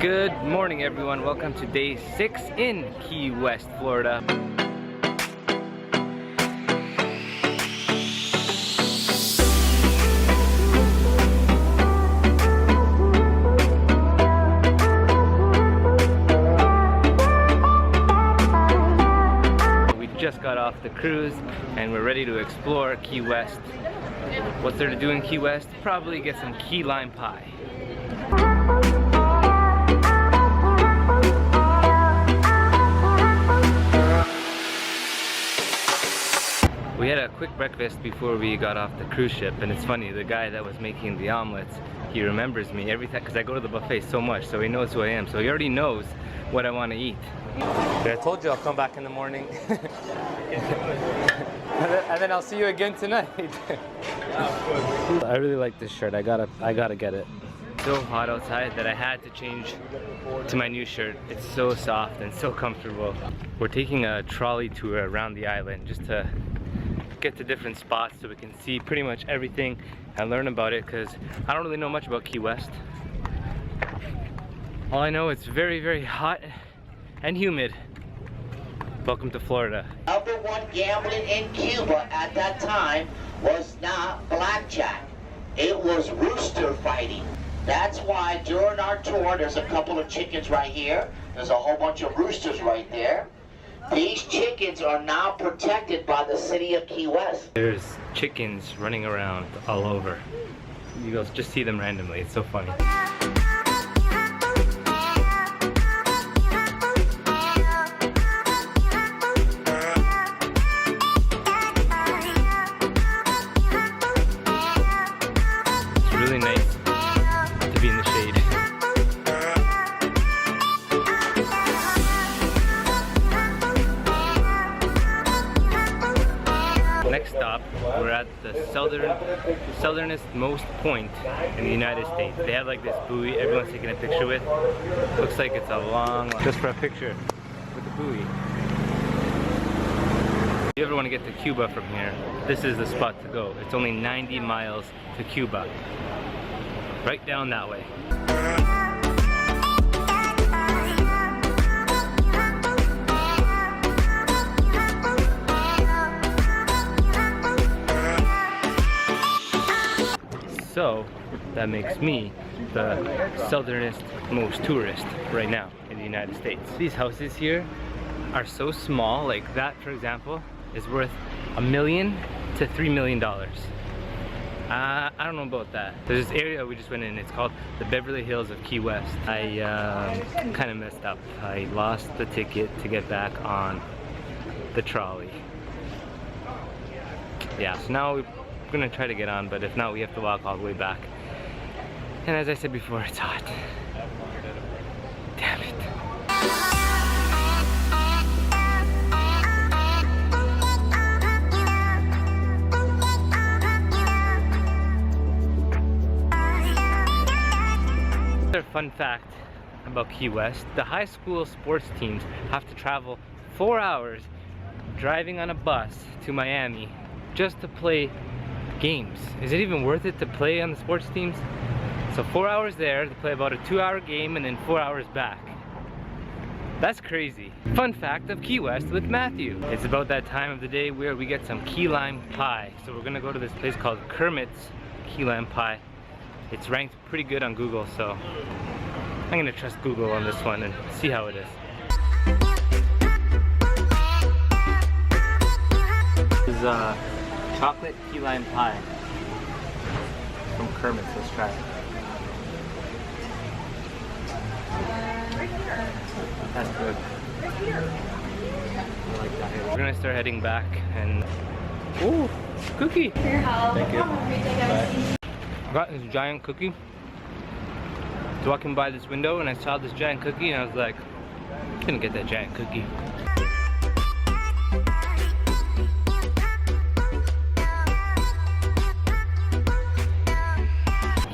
Good morning, everyone. Welcome to day 6 in Key West, Florida. We just got off the cruise and we're ready to explore Key West. What's there to do in Key West? Probably get some key lime pie. We had a quick breakfast before we got off the cruise ship, and it's funny, the guy that was making the omelets, he remembers me every time because I go to the buffet so much, so he knows who I am, so he already knows what I want to eat. I told you I'll come back in the morning. and then I'll see you again tonight. I really like this shirt. I gotta get it. It's so hot outside that I had to change to my new shirt. It's so soft and so comfortable. We're taking a trolley tour around the island just to get to different spots so we can see pretty much everything and learn about it, because I don't really know much about Key West. All I know, it's very, very hot and humid. Welcome to Florida. Number one gambling in Cuba at that time was not blackjack. It was rooster fighting. That's why during our tour, there's a couple of chickens right here. There's a whole bunch of roosters right there. These chickens are now protected by the city of Key West. There's chickens running around all over. You guys just see them randomly. It's so funny. It's really nice to be in the shade. Next stop, we're at the Southernmost Point in the United States. They have like this buoy everyone's taking a picture with. Looks like it's a long line. Just for a picture with the buoy. If you ever want to get to Cuba from here, this is the spot to go. It's only 90 miles to Cuba. Right down that way. So that makes me the southernmost tourist right now in the United States. These houses here are so small, like that for example is worth $1 million to $3 million. I don't know about that. There's this area we just went in, it's called the Beverly Hills of Key West. I kind of messed up. I lost the ticket to get back on the trolley. Yeah, so now we're gonna try to get on, but if not, we have to walk all the way back. And as I said before, it's hot. Damn it. Another fun fact about Key West, the high school sports teams have to travel 4 hours driving on a bus to Miami just to play games. Is it even worth it to play on the sports teams? So 4 hours there to play about a 2-hour game and then 4 hours back. That's crazy. Fun fact of Key West with Matthew. It's about that time of the day where we get some key lime pie. So we're gonna go to this place called Kermit's Key Lime Pie. It's ranked pretty good on Google, so I'm gonna trust Google on this one and see how it is. This is chocolate key lime pie from Kermit's. Let's try it. That's good. I like that. We're gonna start heading back and... Ooh, cookie! For your help. Thank you. Bye. I got this giant cookie. I was walking by this window and I saw this giant cookie and I was like, I'm gonna get that giant cookie.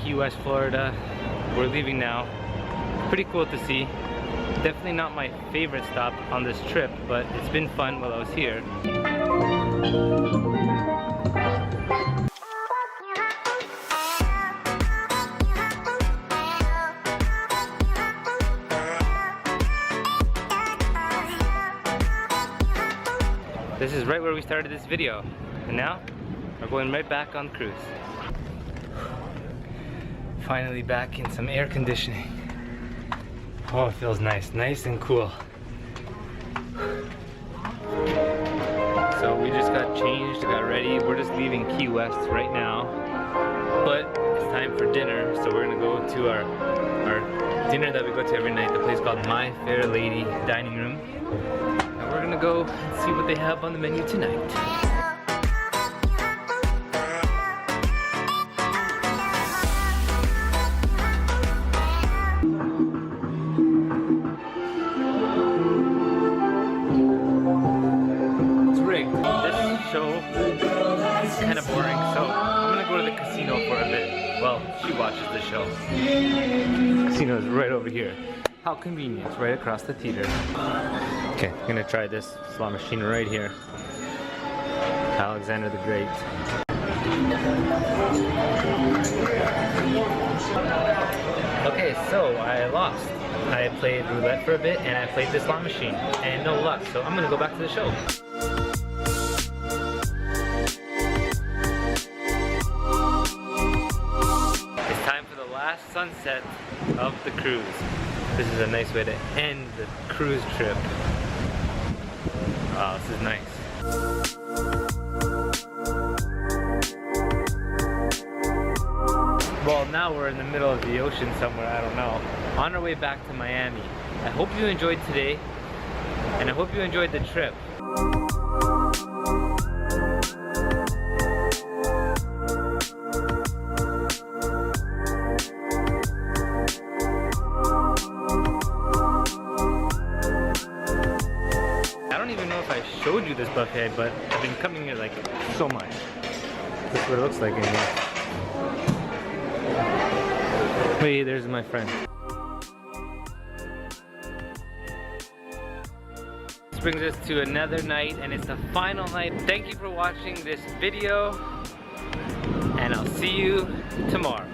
Key West, Florida. We're leaving now. Pretty cool to see. Definitely not my favorite stop on this trip, but it's been fun while I was here. This is right where we started this video. And now, we're going right back on cruise. Finally back in some air conditioning. Oh, it feels nice, nice and cool. So we just got changed, got ready. We're just leaving Key West right now. But it's time for dinner, so we're gonna go to our dinner that we go to every night, the place called My Fair Lady Dining Room. And we're gonna go and see what they have on the menu tonight. Kind of boring, so I'm gonna go to the casino for a bit. Well, she watches the show. The casino is right over here. How convenient, right across the theater. Okay, I'm gonna try this slot machine right here. Alexander the Great. Okay, so I lost. I played roulette for a bit and I played this slot machine and no luck, so I'm gonna go back to the show. Sunset of the cruise. This is a nice way to end the cruise trip. Wow, this is nice. Well, now we're in the middle of the ocean somewhere, I don't know. On our way back to Miami. I hope you enjoyed today, and I hope you enjoyed the trip. Showed you this buffet, but I've been coming here like so much. That's what it looks like in here. Hey, there's my friend. This brings us to another night, and it's the final night. Thank you for watching this video, and I'll see you tomorrow.